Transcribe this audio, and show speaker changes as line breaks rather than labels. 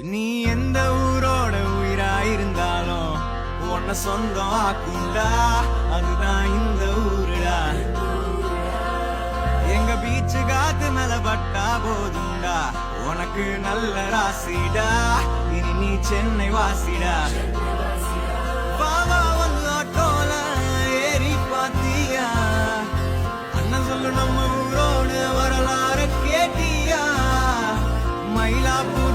நீ எந்த ஊரோட உயிராயிருந்தாலும் உன்னை சொந்தம் ஆக்குண்டா, அதுதான் இந்த ஊருடா. எங்க பீச்சு காத்து மேல பட்டா போதுண்டா, உனக்கு நல்ல ராசிடா, இனி நீ சென்னை வாசிடா. பாவா வந்து ஆட்டோல ஏறி பாத்தியா, அண்ணன் சொல்லு நம்ம ஊரோட வரலாறு கேட்டியா, மயிலாப்பூர்